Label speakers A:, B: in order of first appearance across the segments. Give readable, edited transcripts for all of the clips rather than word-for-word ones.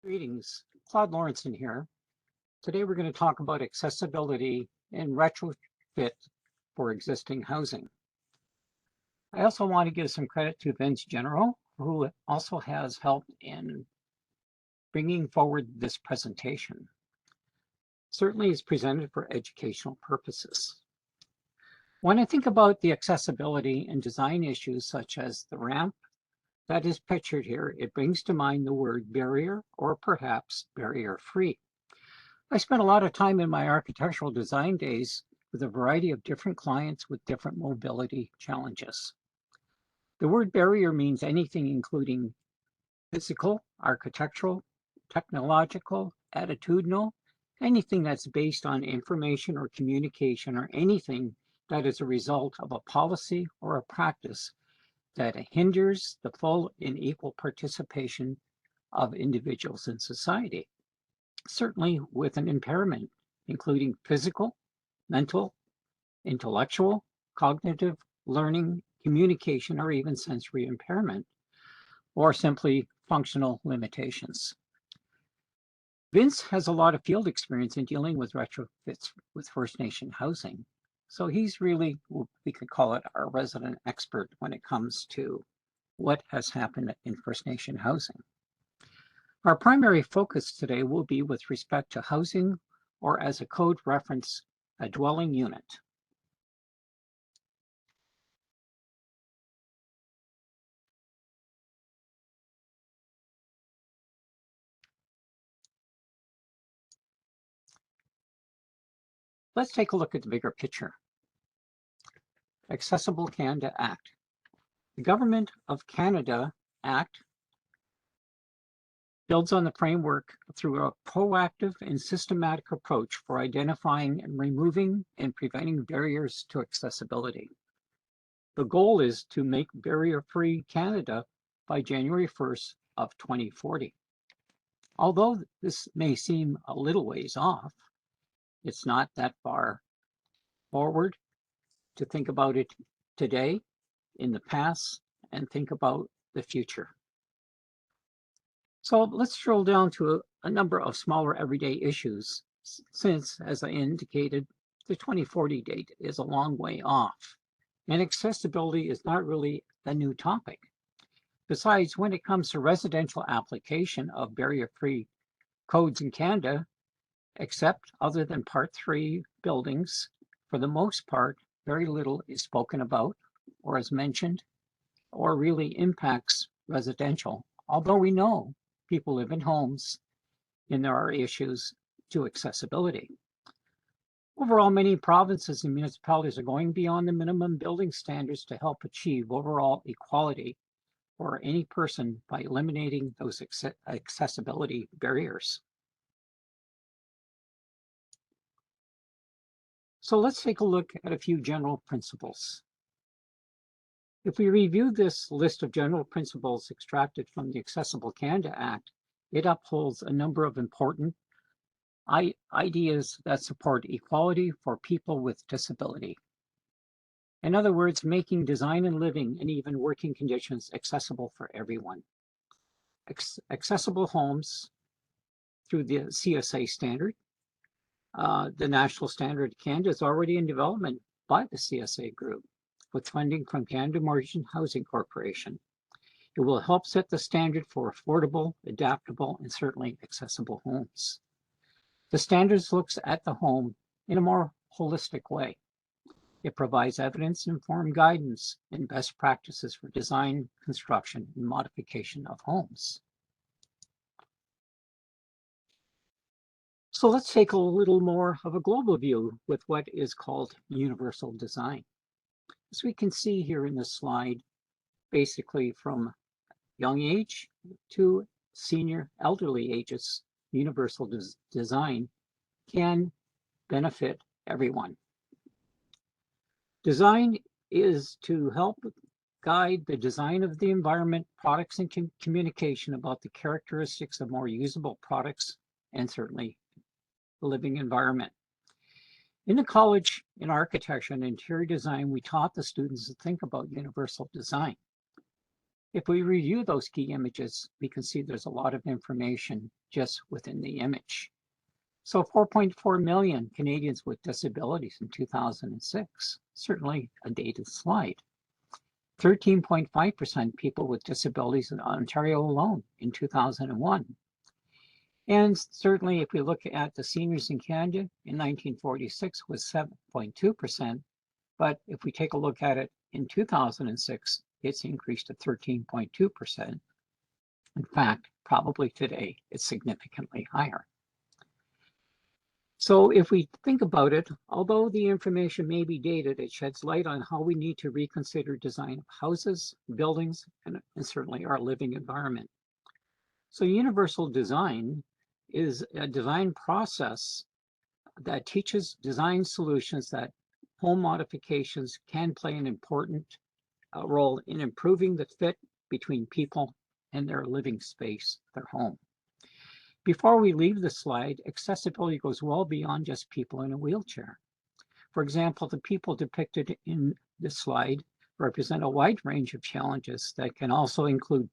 A: Greetings, Claude Lawrenson here. Today we're going to talk about accessibility and retrofit for existing housing. I also want to give some credit to Vince General, who also has helped in bringing forward this presentation. Certainly is presented for educational purposes. When I think about the accessibility and design issues such as the ramp that is pictured here, it brings to mind the word barrier or perhaps barrier-free. I spent a lot of time in my architectural design days with a variety of different clients with different mobility challenges. The word barrier means anything including physical, architectural, technological, attitudinal, anything that's based on information or communication, or anything that is a result of a policy or a practice that hinders the full and equal participation of individuals in society. Certainly with an impairment, including physical, mental, intellectual, cognitive, learning, communication, or even sensory impairment, or simply functional limitations. Vince has a lot of field experience in dealing with retrofits with First Nation housing. So he's really, we could call it our resident expert when it comes to what has happened in First Nation housing. Our primary focus today will be with respect to housing, or as a code reference, a dwelling unit. Let's take a look at the bigger picture. Accessible Canada Act. The Government of Canada Act builds on the framework through a proactive and systematic approach for identifying and removing and preventing barriers to accessibility. The goal is to make barrier-free Canada by January 1st of 2040. Although this may seem a little ways off, it's not that far forward to think about it today, in the past, and think about the future. So let's drill down to a number of smaller everyday issues, since, as I indicated, the 2040 date is a long way off, and accessibility is not really a new topic. Besides, when it comes to residential application of barrier-free codes in Canada, except other than Part 3 buildings, for the most part, very little is spoken about, or is mentioned, or really impacts residential, although we know people live in homes and there are issues to accessibility. Overall, many provinces and municipalities are going beyond the minimum building standards to help achieve overall equality for any person by eliminating those accessibility barriers. So let's take a look at a few general principles. If we review this list of general principles extracted from the Accessible Canada Act, it upholds a number of important ideas that support equality for people with disability. In other words, making design and living and even working conditions accessible for everyone. Accessible homes through the CSA standard. The national standard Canada is already in development by the CSA group, with funding from Canada Mortgage Housing Corporation. It will help set the standard for affordable, adaptable, and certainly accessible homes. The standards looks at the home in a more holistic way. It provides evidence-informed guidance and best practices for design, construction, and modification of homes. So let's take a little more of a global view with what is called universal design. As we can see here in this slide, basically from young age to senior elderly ages, universal design can benefit everyone. Design is to help guide the design of the environment, products, and communication about the characteristics of more usable products and certainly the living environment. In the college in architecture and interior design, we taught the students to think about universal design. If we review those key images, we can see there's a lot of information just within the image. So 4.4 million Canadians with disabilities in 2006, certainly a dated slide. 13.5% people with disabilities in Ontario alone in 2001. And certainly if we look at the seniors in Canada in 1946 was 7.2%, but if we take a look at it in 2006, it's increased to 13.2%. In fact, probably today, it's significantly higher. So if we think about it, although the information may be dated, it sheds light on how we need to reconsider design of houses, buildings, and certainly our living environment. So universal design is a design process that teaches design solutions that home modifications can play an important role in improving the fit between people and their living space, their home. Before we leave the slide, accessibility goes well beyond just people in a wheelchair. For example, the people depicted in this slide represent a wide range of challenges that can also include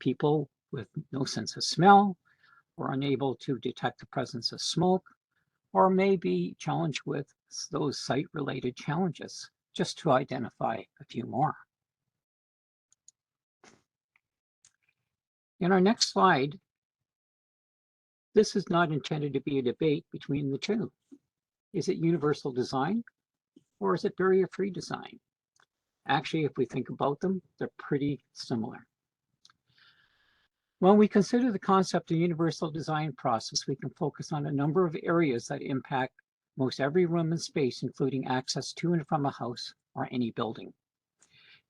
A: people with no sense of smell, or unable to detect the presence of smoke, or may be challenged with those sight-related challenges, just to identify a few more. In our next slide, this is not intended to be a debate between the two. Is it universal design or is it barrier-free design? Actually, if we think about them, they're pretty similar. When we consider the concept of universal design process, we can focus on a number of areas that impact most every room and space, including access to and from a house or any building.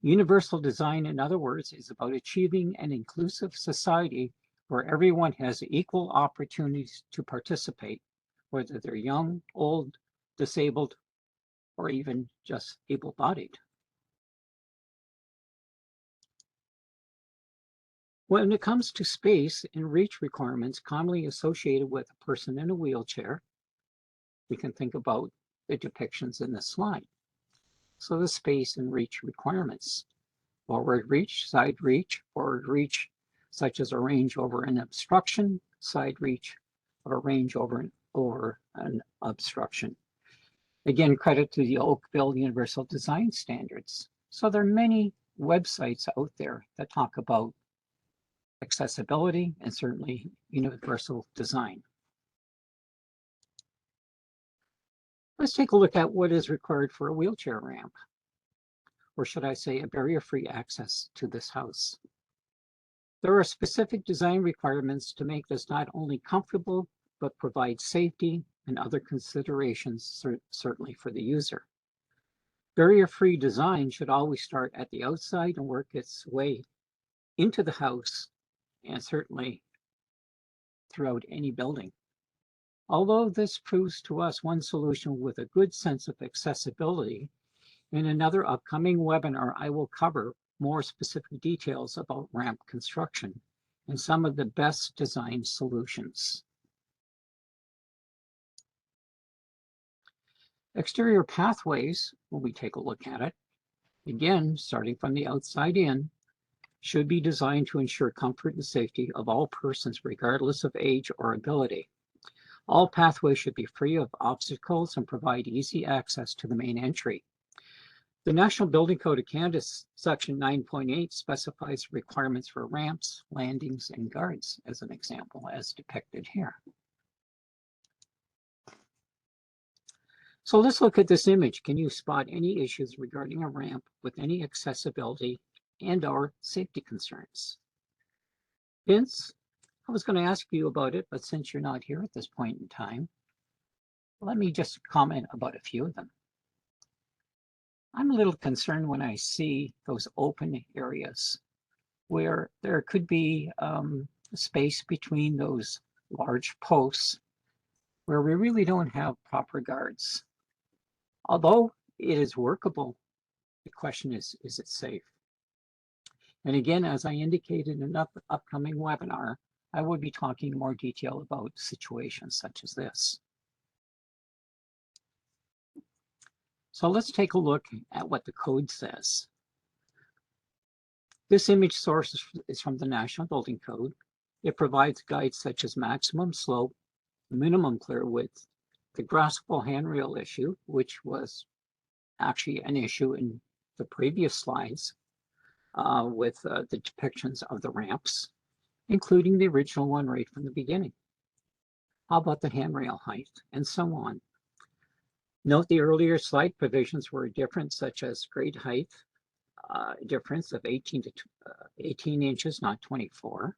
A: Universal design, in other words, is about achieving an inclusive society where everyone has equal opportunities to participate, whether they're young, old, disabled, or even just able-bodied. When it comes to space and reach requirements commonly associated with a person in a wheelchair, we can think about the depictions in this slide. So the space and reach requirements: forward reach, side reach, forward reach, such as a range over an obstruction, side reach of a range over an obstruction. Again, credit to the Oakville Universal Design Standards. So there are many websites out there that talk about accessibility and certainly universal design. Let's take a look at what is required for a wheelchair ramp, or should I say a barrier-free access to this house. There are specific design requirements to make this not only comfortable, but provide safety and other considerations, certainly for the user. Barrier-free design should always start at the outside and work its way into the house and certainly throughout any building. Although this proves to us one solution with a good sense of accessibility, in another upcoming webinar, I will cover more specific details about ramp construction and some of the best design solutions. Exterior pathways, when we take a look at it, again, starting from the outside in, should be designed to ensure comfort and safety of all persons, regardless of age or ability. All pathways should be free of obstacles and provide easy access to the main entry. The National Building Code of Canada, Section 9.8, specifies requirements for ramps, landings, and guards, as an example, as depicted here. So let's look at this image. Can you spot any issues regarding a ramp with any accessibility and/or safety concerns? Vince, I was going to ask you about it, but since you're not here at this point in time, let me just comment about a few of them. I'm a little concerned when I see those open areas where there could be space between those large posts where we really don't have proper guards. Although it is workable, the question is it safe? And again, as I indicated in an upcoming webinar, I will be talking in more detail about situations such as this. So let's take a look at what the code says. This image source is from the National Building Code. It provides guides such as maximum slope, minimum clear width, the graspable handrail issue, which was actually an issue in the previous slides with the depictions of the ramps, including the original one right from the beginning. How about the handrail height, and so on. Note the earlier slide provisions were different, such as grade height, difference of 18 inches, not 24,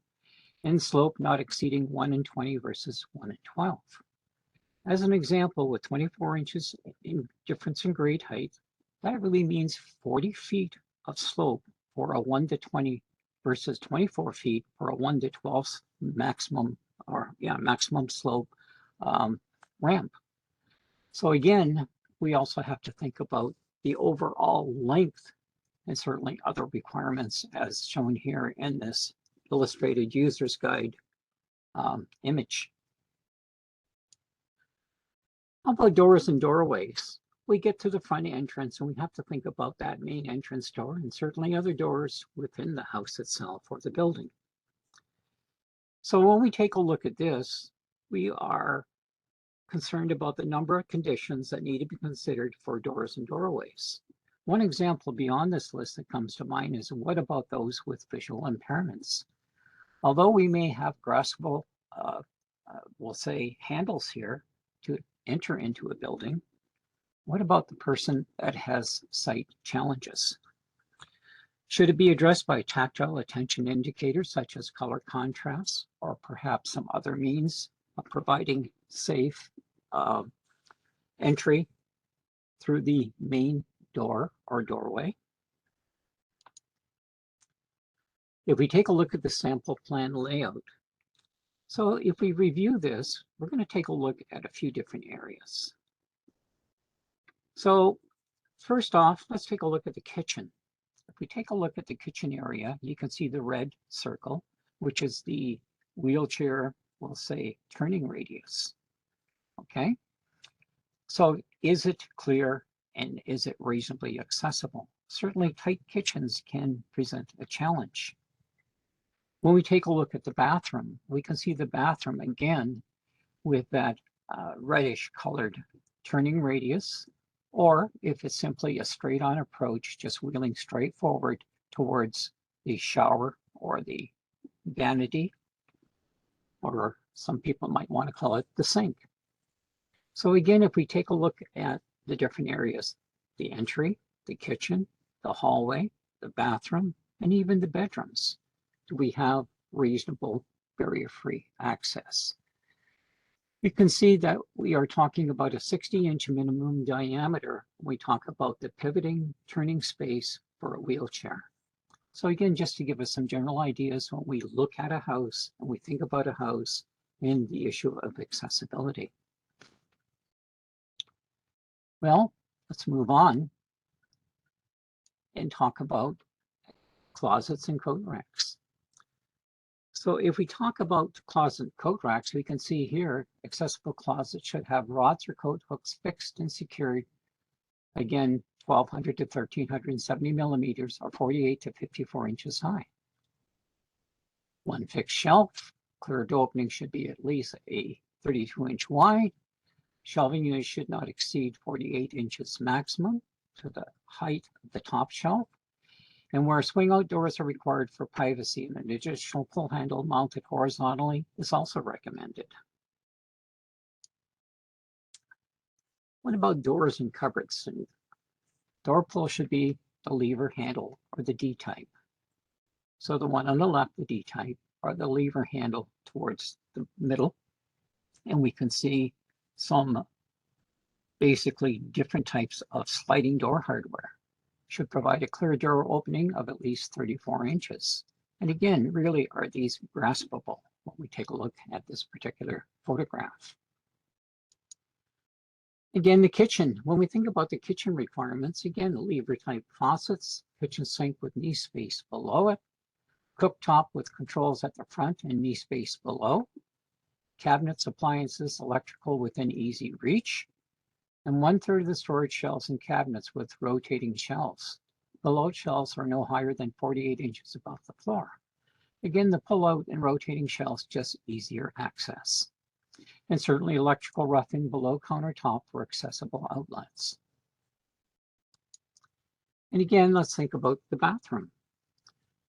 A: and slope not exceeding 1 in 20 versus 1 in 12. As an example, with 24 inches in difference in grade height, that really means 40 feet of slope for a 1 to 20 versus 24 feet for a 1 to 12 maximum slope ramp. So again, we also have to think about the overall length and certainly other requirements as shown here in this illustrated user's guide image. How about doors and doorways? We get to the front entrance and we have to think about that main entrance door and certainly other doors within the house itself or the building. So when we take a look at this, we are concerned about the number of conditions that need to be considered for doors and doorways. One example beyond this list that comes to mind is what about those with visual impairments? Although we may have graspable, we'll say, handles here to enter into a building, what about the person that has sight challenges? Should it be addressed by tactile attention indicators such as color contrast or perhaps some other means of providing safe entry through the main door or doorway? If we take a look at the sample plan layout, so if we review this, we're going to take a look at a few different areas. So first off, let's take a look at the kitchen. If we take a look at the kitchen area, you can see the red circle, which is the wheelchair, we'll say, turning radius. Okay, so is it clear and is it reasonably accessible? Certainly tight kitchens can present a challenge. When we take a look at the bathroom, we can see the bathroom again with that reddish colored turning radius, or if it's simply a straight on approach, just wheeling straight forward towards the shower or the vanity, or some people might want to call it the sink. So again, if we take a look at the different areas, the entry, the kitchen, the hallway, the bathroom, and even the bedrooms, do we have reasonable barrier-free access? You can see that we are talking about a 60-inch minimum diameter when we talk about the pivoting turning space for a wheelchair. So again, just to give us some general ideas when we look at a house and we think about a house and the issue of accessibility. Well, let's move on and talk about closets and coat racks. So if we talk about closet and coat racks, we can see here, accessible closets should have rods or coat hooks fixed and secured, again, 1,200 to 1,370 millimeters or 48 to 54 inches high. One fixed shelf, cleared opening should be at least a 32-inch wide. Shelving unit should not exceed 48 inches maximum to the height of the top shelf. And where swing out doors are required for privacy, and an additional pull handle mounted horizontally is also recommended. What about doors and cupboards? And door pull should be the lever handle or the D type. So the one on the left, the D type, or the lever handle towards the middle. And we can see some basically different types of sliding door hardware. Should provide a clear door opening of at least 34 inches. And again, really, are these graspable when we take a look at this particular photograph? Again, the kitchen. When we think about the kitchen requirements, again, lever type faucets, kitchen sink with knee space below it, cooktop with controls at the front and knee space below, cabinets, appliances, electrical within easy reach, and 1/3 of the storage shelves and cabinets with rotating shelves. The load shelves are no higher than 48 inches above the floor. Again, the pull-out and rotating shelves just easier access. And certainly electrical roughing below countertop for accessible outlets. And again, let's think about the bathroom.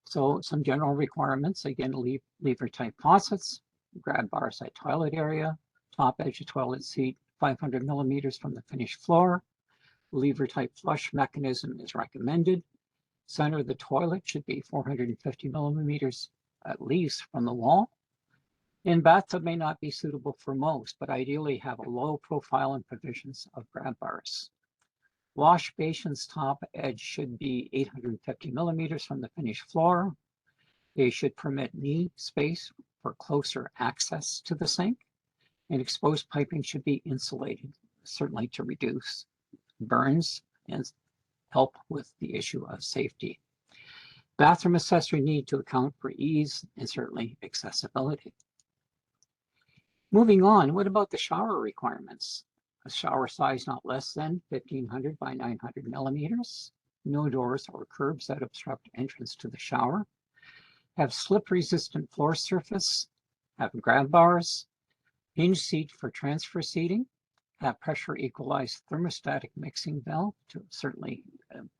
A: So some general requirements, again, lever type faucets, grab bars at toilet area, top edge of toilet seat 500 millimeters from the finished floor. Lever type flush mechanism is recommended. Center of the toilet should be 450 millimeters at least from the wall. And bathtub may not be suitable for most, but ideally have a low profile and provisions of grab bars. Wash basin's top edge should be 850 millimeters from the finished floor. They should permit knee space for closer access to the sink. And exposed piping should be insulated, certainly to reduce burns and help with the issue of safety. Bathroom accessory need to account for ease and certainly accessibility. Moving on, what about the shower requirements? A shower size not less than 1500 by 900 millimeters. No doors or curbs that obstruct entrance to the shower. Have slip-resistant floor surface. Have grab bars. Hinge seat for transfer seating. Have pressure equalized thermostatic mixing valve to certainly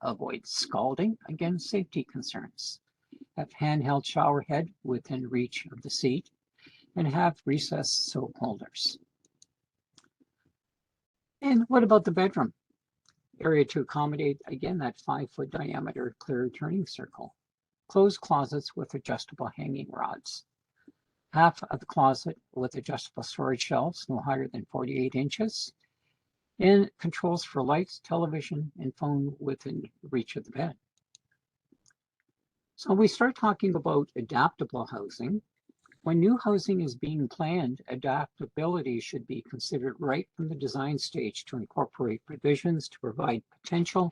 A: avoid scalding. Again, safety concerns. Have handheld shower head within reach of the seat. And have recessed soap holders. And what about the bedroom? Area to accommodate, again, that 5-foot diameter clear turning circle. Closed closets with adjustable hanging rods. Half of the closet with adjustable storage shelves, no higher than 48 inches. And controls for lights, television, and phone within reach of the bed. So we start talking about adaptable housing. When new housing is being planned, adaptability should be considered right from the design stage to incorporate provisions to provide potential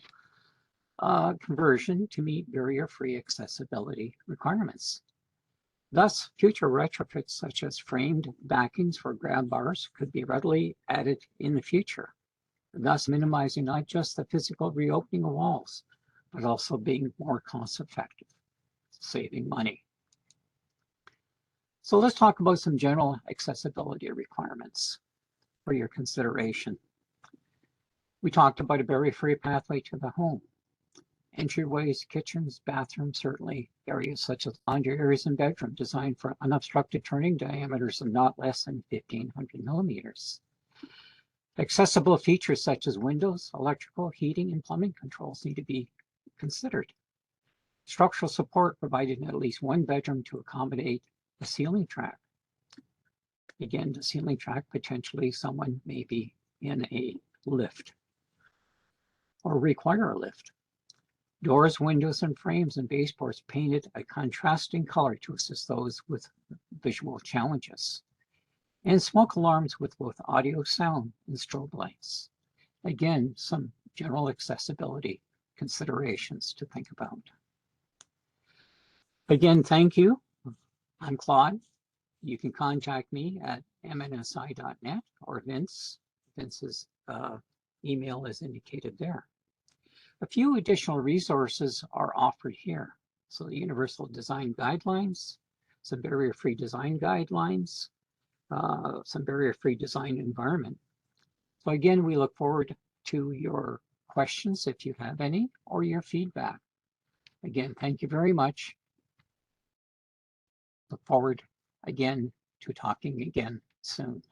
A: conversion to meet barrier-free accessibility requirements. Thus, future retrofits such as framed backings for grab bars could be readily added in the future, thus minimizing not just the physical reopening of walls, but also being more cost-effective, saving money. So let's talk about some general accessibility requirements for your consideration. We talked about a barrier-free pathway to the home. Entryways, kitchens, bathrooms, certainly areas such as laundry areas and bedroom designed for unobstructed turning diameters of not less than 1500 millimeters. Accessible features such as windows, electrical, heating, and plumbing controls need to be considered. Structural support provided in at least one bedroom to accommodate a ceiling track. Again, the ceiling track, potentially someone may be in a lift or require a lift. Doors, windows, and frames and baseboards painted a contrasting color to assist those with visual challenges. And smoke alarms with both audio, sound, and strobe lights. Again, some general accessibility considerations to think about. Again, thank you. I'm Claude. You can contact me at mnsi.net or Vince. Vince's email is indicated there. A few additional resources are offered here. So the Universal Design Guidelines, some barrier-free design guidelines, some barrier-free design environment. So again, we look forward to your questions if you have any, or your feedback. Again, thank you very much. Look forward again to talking again soon.